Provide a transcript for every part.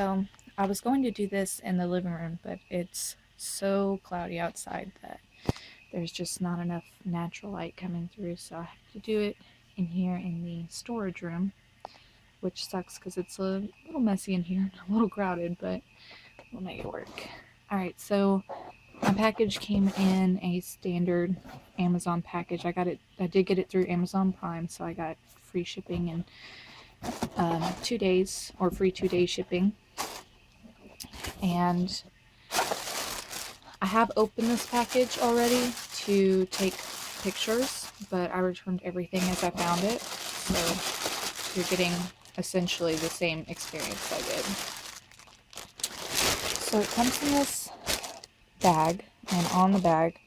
So I was going to do this in the living room, but it's so cloudy outside that there's just not enough natural light coming through, so I have to do it in here in the storage room, which sucks because it's a little messy in here and a little crowded, but we'll make it work. Alright, so my package came in a standard Amazon package. I did get it through Amazon Prime, so I got free shipping and 2 days, or free 2-day shipping. And I have opened this package already to take pictures, but I returned everything as I found it, so you're getting essentially the same experience I did. So it comes in this bag, and on the bag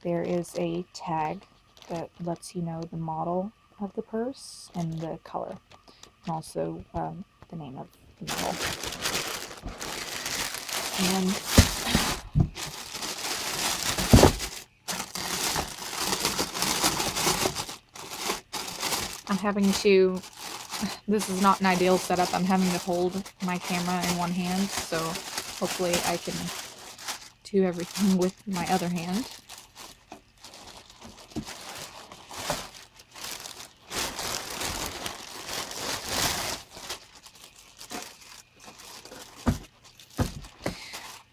there is a tag that lets you know the model of the purse and the color, and also the name of the model. And I'm having to, this is not an ideal setup, I'm having to hold my camera in one hand, so hopefully I can do everything with my other hand.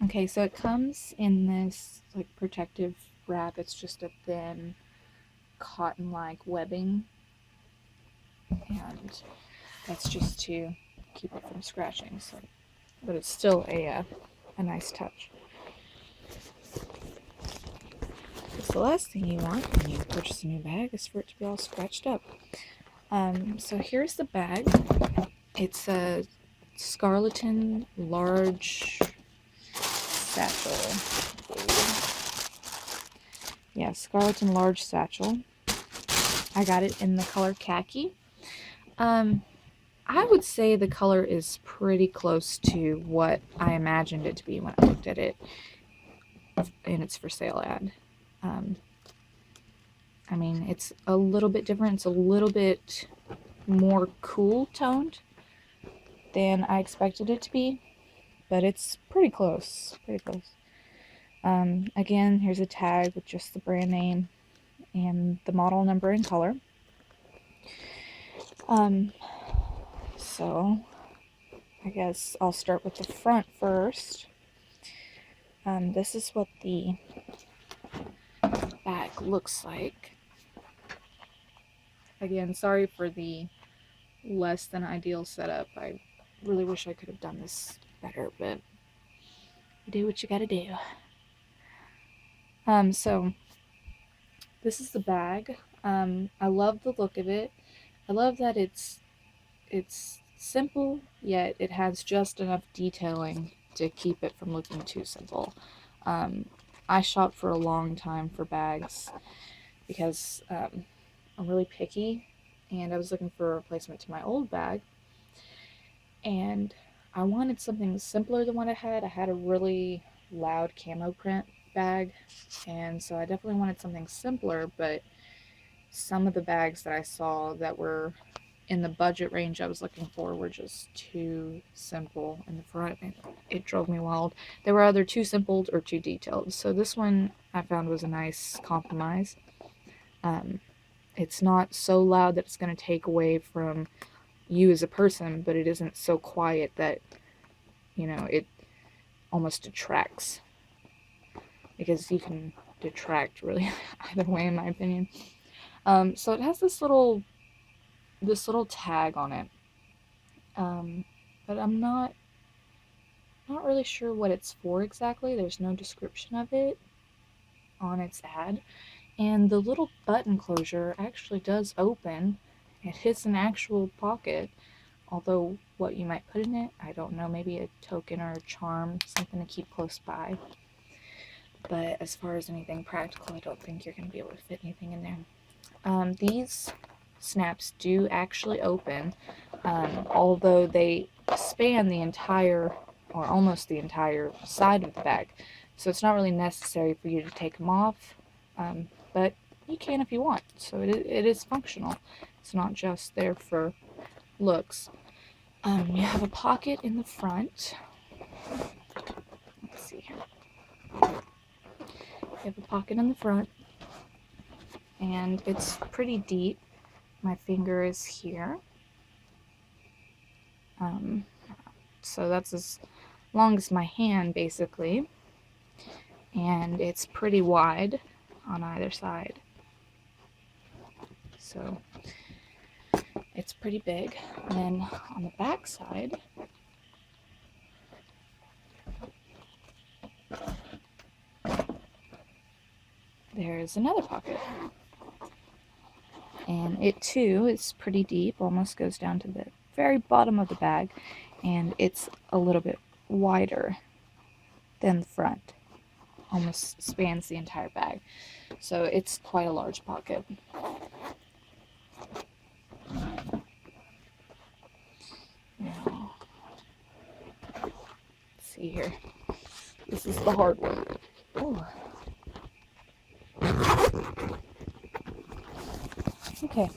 Okay, so it comes in this like protective wrap. It's just a thin cotton-like webbing, and that's just to keep it from scratching. So, but it's still a nice touch. Because the last thing you want when you purchase a new bag is for it to be all scratched up. So here's the bag. It's a Scarleton large satchel. Yeah, Scarleton large satchel. I got it in the color khaki. I would say the color is pretty close to what I imagined it to be when I looked at it in its for sale ad. I mean, it's a little bit different. It's a little bit more cool toned than I expected it to be, but it's pretty close. Again, here's a tag with just the brand name and the model number and color. So I guess I'll start with the front first. This is what the bag looks like. Again, sorry for the less than ideal setup. I really wish I could have done this better, but you do what you gotta do. So this is the bag. I love the look of it. I love that it's simple, yet it has just enough detailing to keep it from looking too simple. I shopped for a long time for bags because I'm really picky, and I was looking for a replacement to my old bag, and I wanted something simpler than what I had. I had a really loud camo print bag, and so I definitely wanted something simpler, but some of the bags that I saw that were in the budget range I was looking for were just too simple in the front, and it drove me wild. They were either too simple or too detailed, so this one I found was a nice compromise. It's not so loud that it's going to take away from you as a person, but it isn't so quiet that, you know, it almost detracts, because you can detract really either way, in my opinion. So it has this little tag on it, but I'm not really sure what it's for exactly. There's no description of it on its ad, and the little button closure actually does open. It hits an actual pocket, although what you might put in it, I don't know, maybe a token or a charm, something to keep close by. But as far as anything practical, I don't think you're going to be able to fit anything in there. These snaps do actually open, although they span the entire, or almost the entire, side of the bag. So it's not really necessary for you to take them off, but you can if you want. So it is functional. It's not just there for looks. You have a pocket in the front. Let's see here. You have a pocket in the front, and it's pretty deep. My finger is here. So that's as long as my hand, basically. And it's pretty wide on either side. So it's pretty big. And then on the back side, there's another pocket. And it too is pretty deep, almost goes down to the very bottom of the bag, and it's a little bit wider than the front. Almost spans the entire bag. So it's quite a large pocket. Now, let's see here. This is the hard one. Oh. Okay.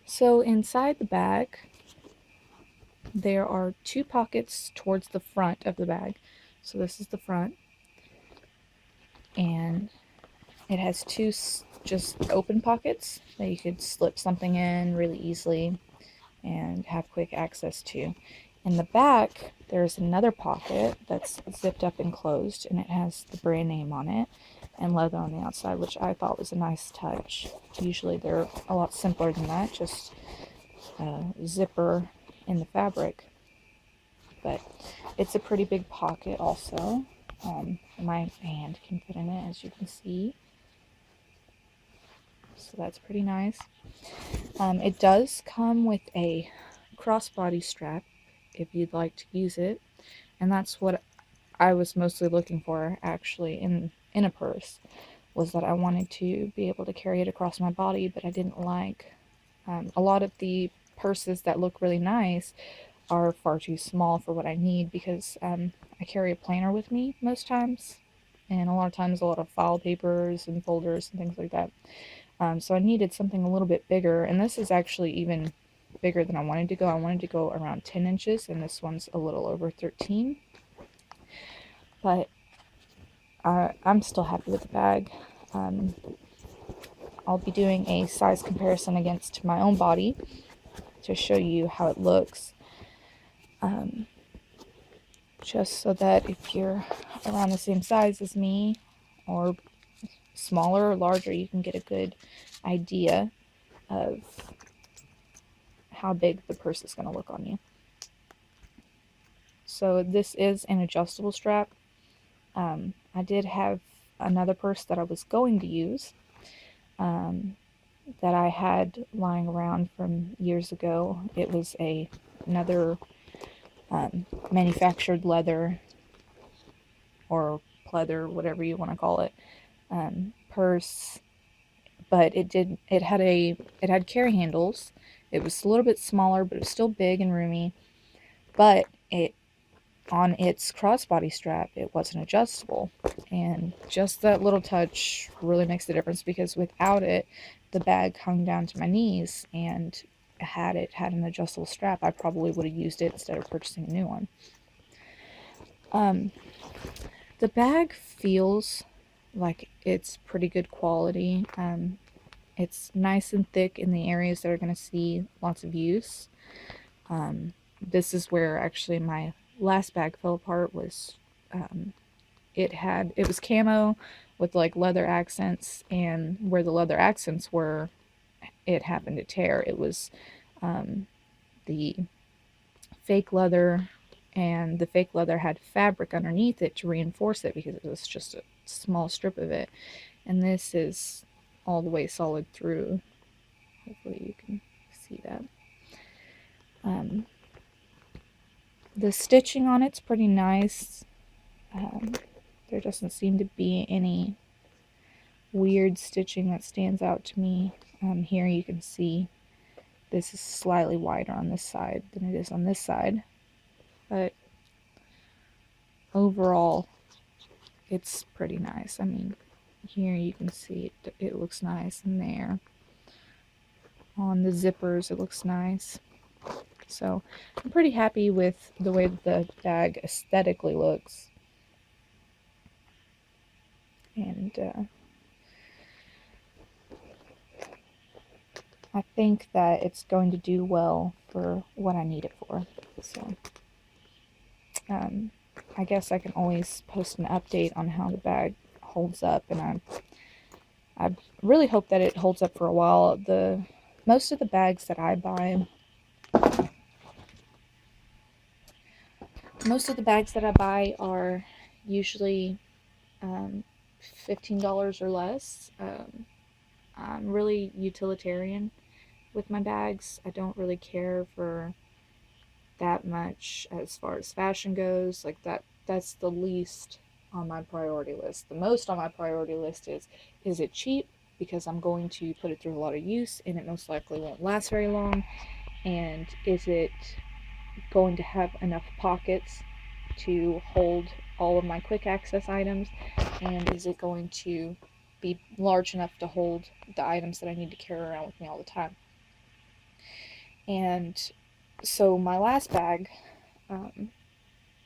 So inside the bag, there are two pockets towards the front of the bag. So this is the front. And it has two just open pockets that you could slip something in really easily and have quick access to. In the back, there's another pocket that's zipped up and closed, and it has the brand name on it and leather on the outside, which I thought was a nice touch. Usually they're a lot simpler than that, just a zipper in the fabric. But it's a pretty big pocket also. My hand can fit in it, as you can see. So that's pretty nice. It does come with a crossbody strap if you'd like to use it, and that's what I was mostly looking for actually in a purse, was that I wanted to be able to carry it across my body, but I didn't like a lot of the purses that look really nice are far too small for what I need, because I carry a planner with me most times, and a lot of times a lot of file papers and folders and things like that. So I needed something a little bit bigger, and this is actually even bigger than I wanted to go. I wanted to go around 10 inches, and this one's a little over 13. But I'm still happy with the bag. I'll be doing a size comparison against my own body to show you how it looks. Just so that if you're around the same size as me, or smaller or larger, you can get a good idea of how big the purse is going to look on you. So this is an adjustable strap. I did have another purse that I was going to use that I had lying around from years ago. It was another manufactured leather or pleather, whatever you want to call it, purse, but it had carry handles. It was a little bit smaller, but it was still big and roomy. But on its crossbody strap, it wasn't adjustable, and just that little touch really makes the difference, because without it, the bag hung down to my knees, and had it had an adjustable strap, I probably would have used it instead of purchasing a new one. The bag feels like it's pretty good quality. It's nice and thick in the areas that are going to see lots of use. This is where actually my last bag fell apart. Was it was camo with like leather accents, and where the leather accents were, it happened to tear. It was the fake leather, and the fake leather had fabric underneath it to reinforce it, because it was just a small strip of it, and this is all the way solid through. Hopefully you can see that. The stitching on it's pretty nice. There doesn't seem to be any weird stitching that stands out to me. Here you can see this is slightly wider on this side than it is on this side, but overall it's pretty nice. I mean, here you can see it looks nice, and there on the zippers it looks nice. So I'm pretty happy with the way that the bag aesthetically looks. And I think that it's going to do well for what I need it for. So I guess I can always post an update on how the bag holds up, and I really hope that it holds up for a while. Most of the bags that I buy, are usually $15 or less. I'm really utilitarian with my bags. I don't really care for that much as far as fashion goes. Like that's the least on my priority list. The most on my priority list is it cheap, because I'm going to put it through a lot of use and it most likely won't last very long, and is it going to have enough pockets to hold all of my quick access items, and is it going to be large enough to hold the items that I need to carry around with me all the time. And so my last bag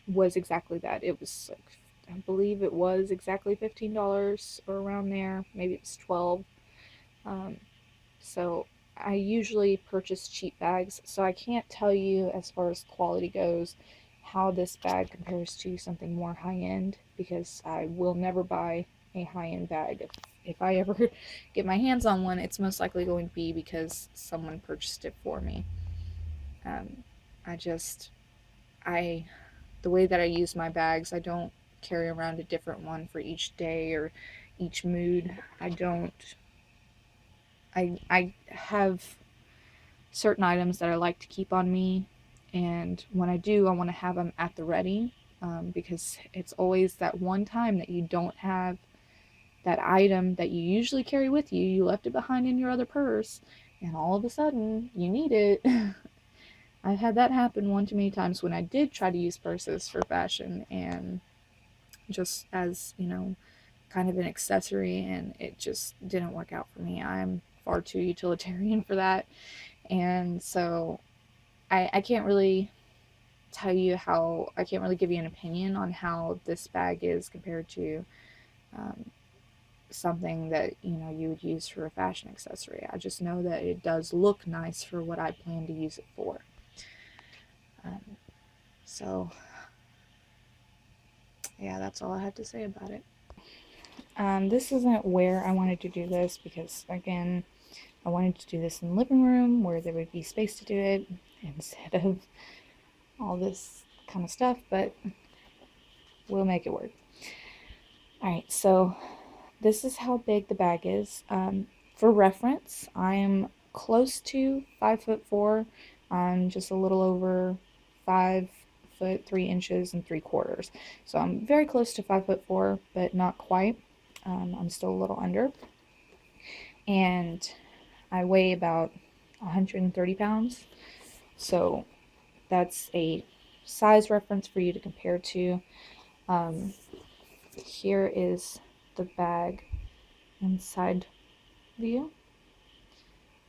was exactly that. It was like, I believe it was exactly $15 or around there. Maybe it was 12. So I usually purchase cheap bags, so I can't tell you as far as quality goes how this bag compares to something more high-end, because I will never buy a high-end bag. If I ever get my hands on one, it's most likely going to be because someone purchased it for me. The way that I use my bags, I don't carry around a different one for each day or each mood. I have certain items that I like to keep on me, and when I do, I want to have them at the ready, because it's always that one time that you don't have that item that you usually carry with you. You left it behind in your other purse, and all of a sudden you need it. I've had that happen one too many times when I did try to use purses for fashion and just as, kind of an accessory, and it just didn't work out for me. I'm far too utilitarian for that. And so I can't really I can't really give you an opinion on how this bag is compared to something that, you would use for a fashion accessory. I just know that it does look nice for what I plan to use it for. So yeah, that's all I have to say about it. This isn't where I wanted to do this, because again, I wanted to do this in the living room where there would be space to do it instead of all this kind of stuff, but we'll make it work. Alright, so this is how big the bag is. For reference, I am close to 5'4". I'm just a little over 5 foot 3 inches and 3/4. So I'm very close to 5'4", but not quite. I'm still a little under. And I weigh about 130 pounds. So that's a size reference for you to compare to. Here is the bag inside view.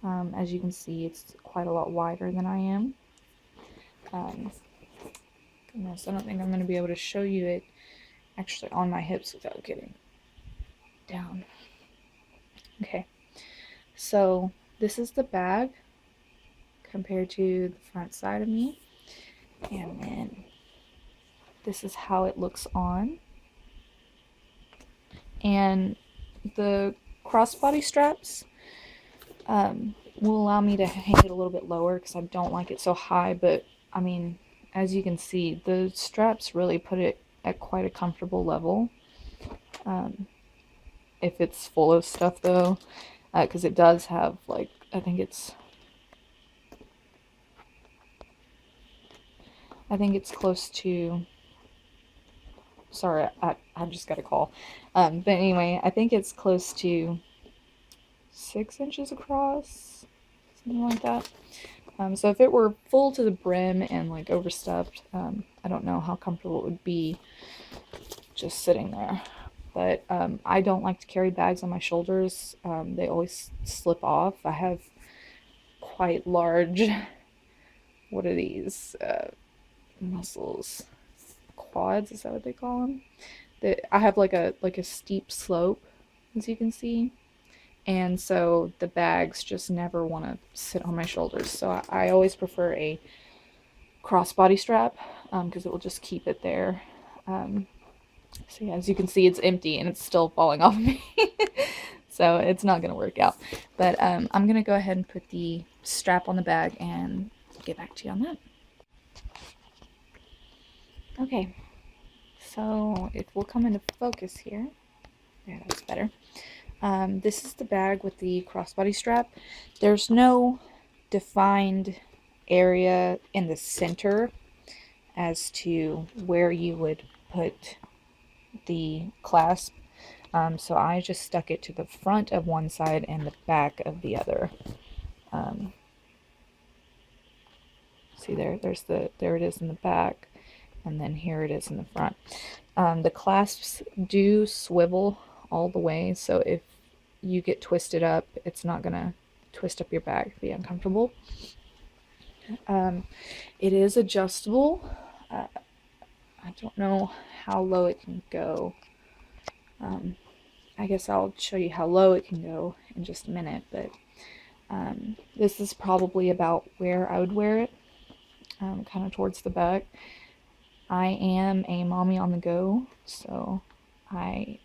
As you can see, it's quite a lot wider than I am. Goodness, I don't think I'm going to be able to show you it actually on my hips without getting down. Okay, so this is the bag compared to the front side of me, and then this is how it looks on. And the crossbody straps will allow me to hang it a little bit lower because I don't like it so high, but I mean, as you can see, the straps really put it at quite a comfortable level. If it's full of stuff though, because it does have, like, I think it's close to, sorry, I just got a call. But anyway, I think it's close to 6 inches across, something like that. So if it were full to the brim and like overstuffed, I don't know how comfortable it would be just sitting there. But I don't like to carry bags on my shoulders. They always slip off. I have quite large what are these? Muscles. Quads, is that what they call them? I have like a steep slope, as you can see. And so the bags just never want to sit on my shoulders. So I always prefer a crossbody strap because it will just keep it there. So yeah, as you can see, it's empty and it's still falling off of me. So it's not going to work out. But I'm going to go ahead and put the strap on the bag and get back to you on that. Okay, so it will come into focus here. Yeah, that's better. This is the bag with the crossbody strap. There's no defined area in the center as to where you would put the clasp. So I just stuck it to the front of one side and the back of the other. See there it is in the back, and then here it is in the front. The clasps do swivel all the way, so if you get twisted up, it's not gonna twist up your bag, be uncomfortable. It is adjustable. I don't know how low it can go. I guess I'll show you how low it can go in just a minute, but this is probably about where I would wear it, kind of towards the back. I am a mommy on the go, so I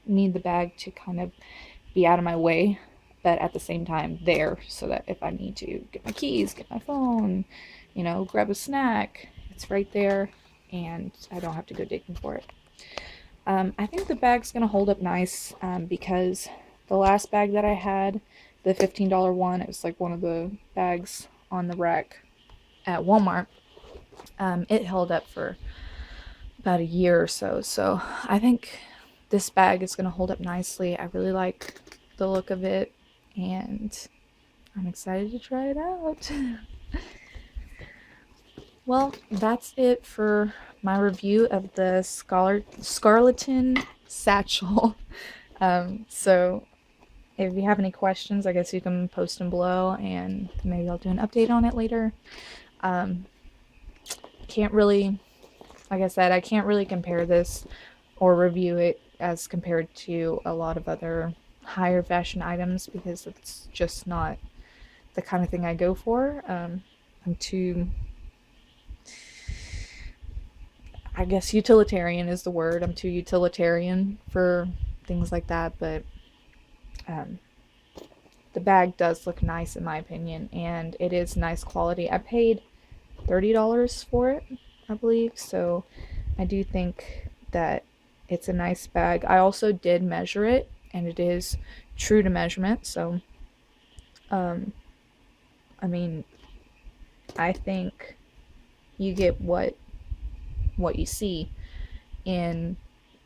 need the bag to kind of be out of my way, but at the same time there, so that if I need to get my keys, get my phone, you know, grab a snack, it's right there and I don't have to go digging for it. I think the bag's gonna hold up nice because the last bag that I had, the $15 one, it was like one of the bags on the rack at Walmart. It held up for about a year or so, so I think this bag is going to hold up nicely. I really like the look of it, and I'm excited to try it out. Well, that's it for my review of the Scarleton Satchel. So if you have any questions, I guess you can post them below, and maybe I'll do an update on it later. Can't really, like I said, I can't really compare this or review it as compared to a lot of other higher fashion items because it's just not the kind of thing I go for. I'm too, I guess utilitarian is the word. I'm too utilitarian for things like that, but the bag does look nice in my opinion, and it is nice quality. I paid $30 for it, I believe, so I do think that it's a nice bag. I also did measure it, and it is true to measurement, so I mean, I think you get what you see in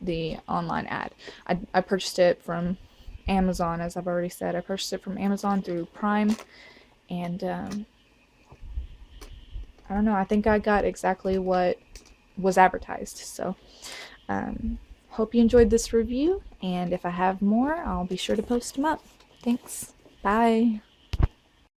the online ad. I purchased it from Amazon, as I've already said. I purchased it from Amazon through Prime, and I don't know, I think I got exactly what was advertised. So hope you enjoyed this review, and if I have more, I'll be sure to post them up. Thanks. Bye.